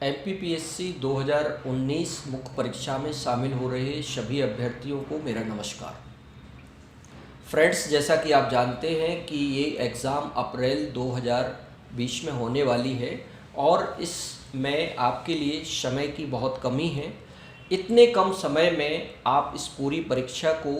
MPPSC 2019 मुख्य परीक्षा में शामिल हो रहे सभी अभ्यर्थियों को मेरा नमस्कार। फ्रेंड्स, जैसा कि आप जानते हैं कि ये एग्ज़ाम अप्रैल 2020 में होने वाली है और इसमें आपके लिए समय की बहुत कमी है। इतने कम समय में आप इस पूरी परीक्षा को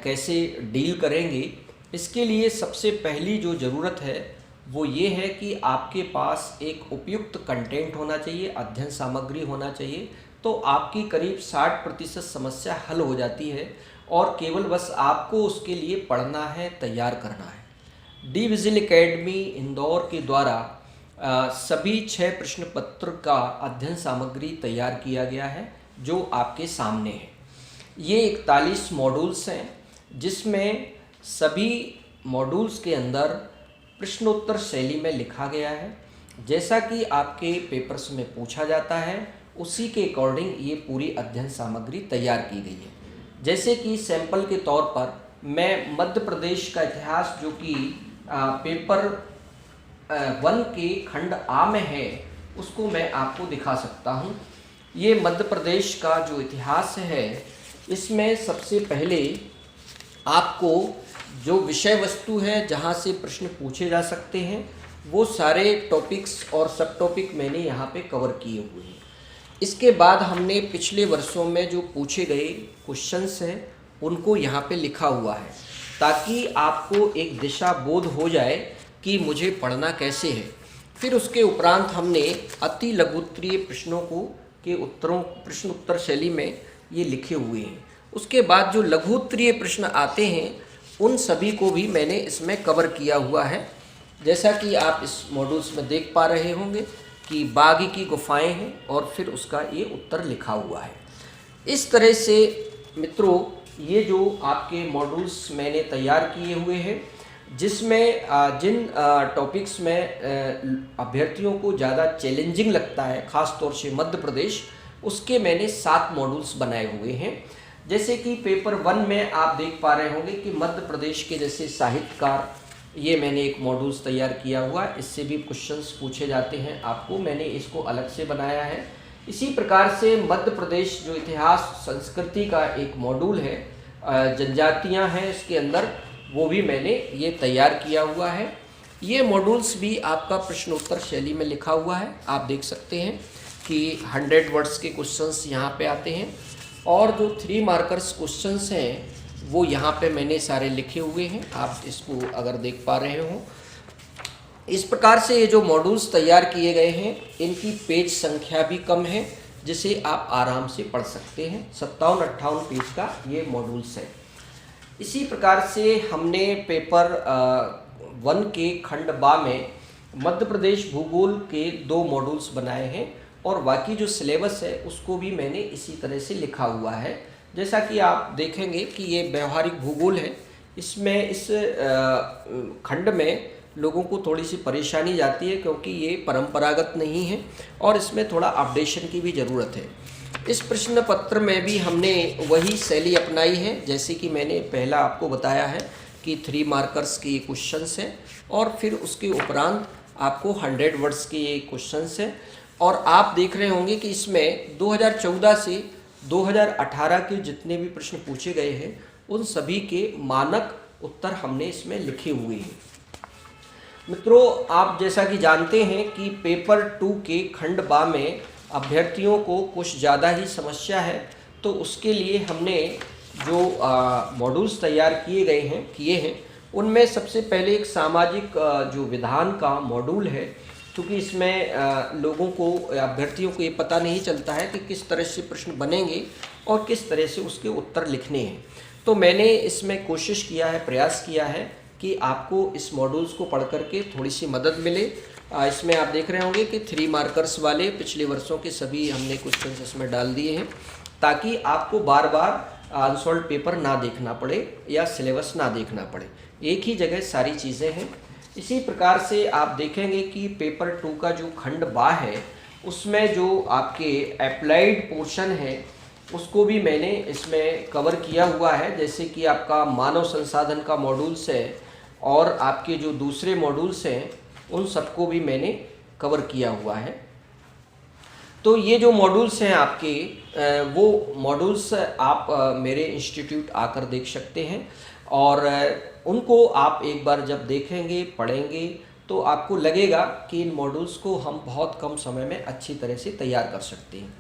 कैसे डील करेंगे, इसके लिए सबसे पहली जो ज़रूरत है वो ये है कि आपके पास एक उपयुक्त कंटेंट होना चाहिए, अध्ययन सामग्री होना चाहिए। तो आपकी करीब 60% समस्या हल हो जाती है और केवल बस आपको उसके लिए पढ़ना है, तैयार करना है। डी विजिल एकेडमी इंदौर के द्वारा सभी 6 प्रश्न पत्र का अध्ययन सामग्री तैयार किया गया है जो आपके सामने है। ये 41 मॉड्यूल्स हैं जिसमें सभी मॉड्यूल्स के अंदर प्रश्नोत्तर शैली में लिखा गया है। जैसा कि आपके पेपर्स में पूछा जाता है उसी के अकॉर्डिंग ये पूरी अध्ययन सामग्री तैयार की गई है। जैसे कि सैंपल के तौर पर मैं मध्य प्रदेश का इतिहास जो कि पेपर 1 के खंड आ में है उसको मैं आपको दिखा सकता हूँ। ये मध्य प्रदेश का जो इतिहास है इसमें सबसे पहले आपको जो विषय वस्तु है जहाँ से प्रश्न पूछे जा सकते हैं वो सारे टॉपिक्स और सब टॉपिक मैंने यहाँ पे कवर किए हुए हैं। इसके बाद हमने पिछले वर्षों में जो पूछे गए क्वेश्चंस हैं उनको यहाँ पे लिखा हुआ है ताकि आपको एक दिशा बोध हो जाए कि मुझे पढ़ना कैसे है। फिर उसके उपरांत हमने अति लघुत्तरीय प्रश्नों को के उत्तरों प्रश्न उत्तर शैली में ये लिखे हुए हैं। उसके बाद जो लघुत्तरीय प्रश्न आते हैं उन सभी को भी मैंने इसमें कवर किया हुआ है। जैसा कि आप इस मॉड्यूल्स में देख पा रहे होंगे कि बागी की गुफाएं हैं और फिर उसका ये उत्तर लिखा हुआ है। इस तरह से मित्रों ये जो आपके मॉड्यूल्स मैंने तैयार किए हुए हैं जिसमें जिन टॉपिक्स में अभ्यर्थियों को ज़्यादा चैलेंजिंग लगता है, ख़ास तौर से मध्य प्रदेश, उसके मैंने 7 मॉड्यूल्स बनाए हुए हैं। जैसे कि पेपर 1 में आप देख पा रहे होंगे कि मध्य प्रदेश के जैसे साहित्यकार, ये मैंने एक मॉड्यूल्स तैयार किया हुआ, इससे भी क्वेश्चंस पूछे जाते हैं आपको, मैंने इसको अलग से बनाया है। इसी प्रकार से मध्य प्रदेश जो इतिहास संस्कृति का एक मॉड्यूल है, जनजातियां हैं इसके अंदर, वो भी मैंने ये तैयार किया हुआ है। ये मॉड्यूल्स भी आपका प्रश्नोत्तर शैली में लिखा हुआ है। आप देख सकते हैं कि 100 वर्ड्स के क्वेश्चंस यहाँ पे आते हैं और जो 3 मार्कर्स क्वेश्चंस हैं वो यहाँ पे मैंने सारे लिखे हुए हैं। आप इसको अगर देख पा रहे हो, इस प्रकार से ये जो मॉड्यूल्स तैयार किए गए हैं इनकी पेज संख्या भी कम है जिसे आप आराम से पढ़ सकते हैं। 57-58 पेज का ये मॉड्यूल्स है। इसी प्रकार से हमने पेपर 1 के खंड बा में मध्य प्रदेश भूगोल के 2 मॉड्यूल्स बनाए हैं और बाकी जो सिलेबस है उसको भी मैंने इसी तरह से लिखा हुआ है। जैसा कि आप देखेंगे कि ये व्यवहारिक भूगोल है, इसमें इस खंड में लोगों को थोड़ी सी परेशानी जाती है क्योंकि ये परंपरागत नहीं है और इसमें थोड़ा अपडेशन की भी ज़रूरत है। इस प्रश्न पत्र में भी हमने वही शैली अपनाई है जैसे कि मैंने पहला आपको बताया है कि 3 मार्कर्स के ये क्वेश्चंस हैं और फिर उसके उपरांत आपको 100 वर्ड्स के ये क्वेश्चंस हैं। और आप देख रहे होंगे कि इसमें 2014 से 2018 के जितने भी प्रश्न पूछे गए हैं उन सभी के मानक उत्तर हमने इसमें लिखे हुए हैं। मित्रों, आप जैसा कि जानते हैं कि पेपर 2 के खंड बा में अभ्यर्थियों को कुछ ज़्यादा ही समस्या है, तो उसके लिए हमने जो मॉड्यूल्स तैयार किए हैं उनमें सबसे पहले एक सामाजिक जो विधान का मॉड्यूल है, क्योंकि इसमें लोगों को, अभ्यर्थियों को ये पता नहीं चलता है कि किस तरह से प्रश्न बनेंगे और किस तरह से उसके उत्तर लिखने हैं। तो मैंने इसमें कोशिश किया है, प्रयास किया है कि आपको इस मॉड्यूल्स को पढ़ करके थोड़ी सी मदद मिले। इसमें आप देख रहे होंगे कि 3 मार्कर्स वाले पिछले वर्षों के सभी हमने क्वेश्चन इसमें डाल दिए हैं ताकि आपको बार बार अनसॉल्व पेपर ना देखना पड़े या सिलेबस ना देखना पड़े, एक ही जगह सारी चीज़ें हैं। इसी प्रकार से आप देखेंगे कि पेपर 2 का जो खंड बा है उसमें जो आपके अप्लाइड पोर्शन है उसको भी मैंने इसमें कवर किया हुआ है। जैसे कि आपका मानव संसाधन का मॉड्यूल्स है और आपके जो दूसरे मॉड्यूल्स हैं उन सबको भी मैंने कवर किया हुआ है। तो ये जो मॉड्यूल्स हैं आपके वो मॉड्यूल्स आप मेरे इंस्टीट्यूट आकर देख सकते हैं, और उनको आप एक बार जब देखेंगे, पढ़ेंगे, तो आपको लगेगा कि इन मॉड्यूल्स को हम बहुत कम समय में अच्छी तरह से तैयार कर सकते हैं।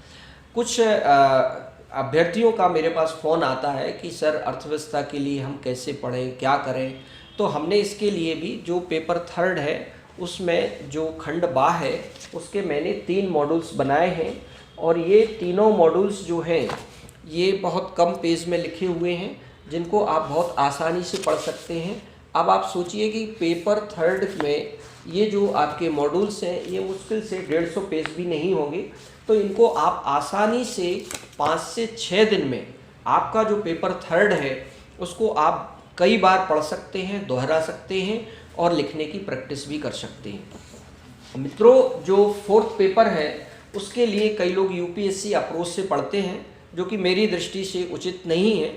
कुछ अभ्यर्थियों का मेरे पास फ़ोन आता है कि सर अर्थव्यवस्था के लिए हम कैसे पढ़ें, क्या करें। तो हमने इसके लिए भी जो पेपर थर्ड है उसमें जो खंड बा है उसके मैंने 3 मॉड्यूल्स बनाए हैं, और ये तीनों मॉड्यूल्स जो हैं ये बहुत कम पेज में लिखे हुए हैं, जिनको आप बहुत आसानी से पढ़ सकते हैं। अब आप सोचिए कि पेपर थर्ड में ये जो आपके मॉड्यूल्स हैं ये मुश्किल से 150 पेज भी नहीं होंगे, तो इनको आप आसानी से 5 से 6 दिन में आपका जो पेपर थर्ड है उसको आप कई बार पढ़ सकते हैं, दोहरा सकते हैं और लिखने की प्रैक्टिस भी कर सकते हैं। मित्रों, जो फोर्थ पेपर है उसके लिए कई लोग यूपीएससी अप्रोच से पढ़ते हैं, जो कि मेरी दृष्टि से उचित नहीं है।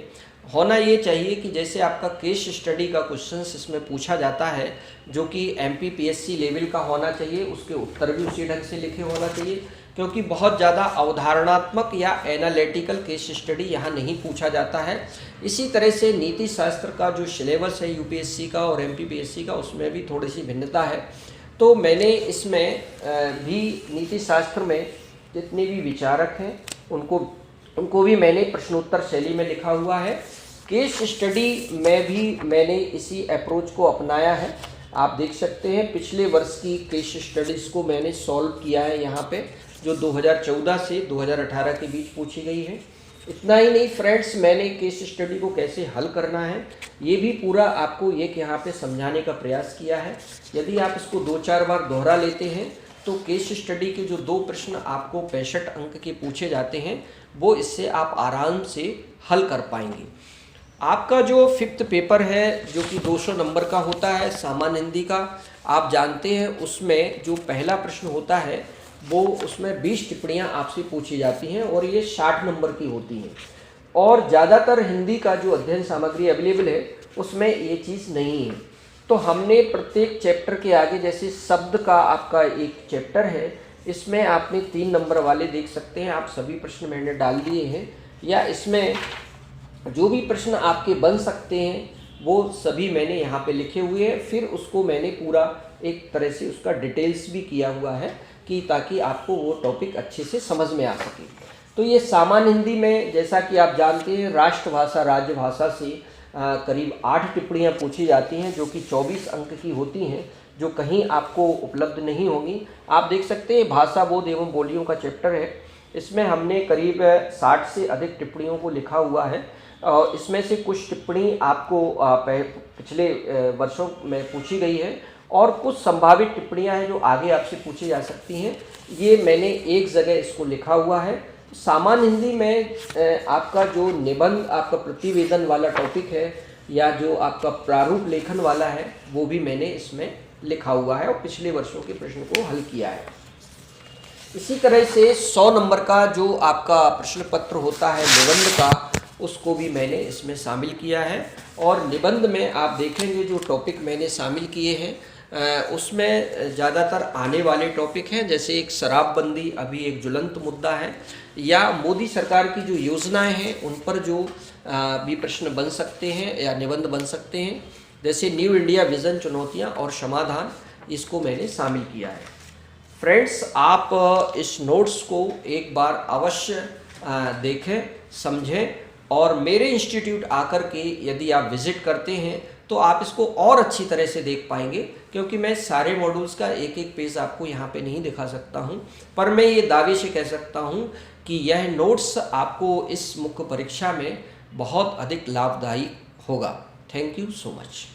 होना ये चाहिए कि जैसे आपका केस स्टडी का क्वेश्चंस इसमें पूछा जाता है जो कि एमपीपीएससी लेवल का होना चाहिए, उसके उत्तर भी उसी ढंग से लिखे होना चाहिए, क्योंकि बहुत ज़्यादा अवधारणात्मक या एनालिटिकल केस स्टडी यहाँ नहीं पूछा जाता है। इसी तरह से नीति शास्त्र का जो सिलेबस है यूपीएससी का और एमपीपीएससी का, उसमें भी थोड़ी सी भिन्नता है। तो मैंने इसमें भी नीति शास्त्र में जितने भी विचारक हैं उनको भी मैंने प्रश्नोत्तर शैली में लिखा हुआ है। केस स्टडी में भी मैंने इसी अप्रोच को अपनाया है। आप देख सकते हैं पिछले वर्ष की केस स्टडीज़ को मैंने सॉल्व किया है यहाँ पे, जो 2014 से 2018 के बीच पूछी गई है। इतना ही नहीं फ्रेंड्स, मैंने केस स्टडी को कैसे हल करना है ये भी पूरा आपको एक यहाँ पे समझाने का प्रयास किया है। यदि आप इसको 2-4 बार दोहरा लेते हैं तो केस स्टडी के जो 2 प्रश्न आपको 65 अंक के पूछे जाते हैं वो इससे आप आराम से हल कर पाएंगे। आपका जो 5th पेपर है जो कि 200 नंबर का होता है सामान्य हिंदी का, आप जानते हैं उसमें जो पहला प्रश्न होता है वो उसमें 20 टिप्पणियाँ आपसे पूछी जाती हैं और ये 60 नंबर की होती हैं। और ज़्यादातर हिंदी का जो अध्ययन सामग्री अवेलेबल है उसमें ये चीज़ नहीं है। तो हमने प्रत्येक चैप्टर के आगे, जैसे शब्द का आपका एक चैप्टर है, इसमें आपने 3 नंबर वाले देख सकते हैं, आप सभी प्रश्न मैंने डाल दिए हैं, या इसमें जो भी प्रश्न आपके बन सकते हैं वो सभी मैंने यहाँ पे लिखे हुए हैं। फिर उसको मैंने पूरा एक तरह से उसका डिटेल्स भी किया हुआ है कि ताकि आपको वो टॉपिक अच्छे से समझ में आ सके। तो ये सामान्य हिंदी में, जैसा कि आप जानते हैं, राष्ट्रभाषा राजभाषा से करीब 8 टिप्पणियाँ पूछी जाती हैं जो कि 24 अंक की होती हैं, जो कहीं आपको उपलब्ध नहीं होंगी। आप देख सकते हैं भाषा बोध एवं बोलियों का चैप्टर है, इसमें हमने करीब 60 से अधिक टिप्पणियों को लिखा हुआ है। इसमें से कुछ टिप्पणी आपको पिछले वर्षों में पूछी गई है और कुछ संभावित टिप्पणियां हैं जो आगे आपसे पूछी जा सकती हैं। ये मैंने एक जगह इसको लिखा हुआ है। सामान्य हिंदी में आपका जो निबंध, आपका प्रतिवेदन वाला टॉपिक है या जो आपका प्रारूप लेखन वाला है वो भी मैंने इसमें लिखा हुआ है और पिछले वर्षों के प्रश्न को हल किया है। इसी तरह से 100 नंबर का जो आपका प्रश्न पत्र होता है निबंध का, उसको भी मैंने इसमें शामिल किया है। और निबंध में आप देखेंगे जो टॉपिक मैंने शामिल किए हैं उसमें ज़्यादातर आने वाले टॉपिक हैं, जैसे एक शराबबंदी अभी एक ज्वलंत मुद्दा है, या मोदी सरकार की जो योजनाएं हैं उन पर जो भी प्रश्न बन सकते हैं या निबंध बन सकते हैं, जैसे न्यू इंडिया विज़न, चुनौतियां और समाधान, इसको मैंने शामिल किया है। फ्रेंड्स, आप इस नोट्स को एक बार अवश्य देखें, समझें, और मेरे इंस्टीट्यूट आकर के यदि आप विज़िट करते हैं तो आप इसको और अच्छी तरह से देख पाएंगे, क्योंकि मैं सारे मॉड्यूल्स का एक एक पेज आपको यहाँ पे नहीं दिखा सकता हूँ, पर मैं ये दावे से कह सकता हूँ कि यह नोट्स आपको इस मुख्य परीक्षा में बहुत अधिक लाभदायी होगा। Thank you so much.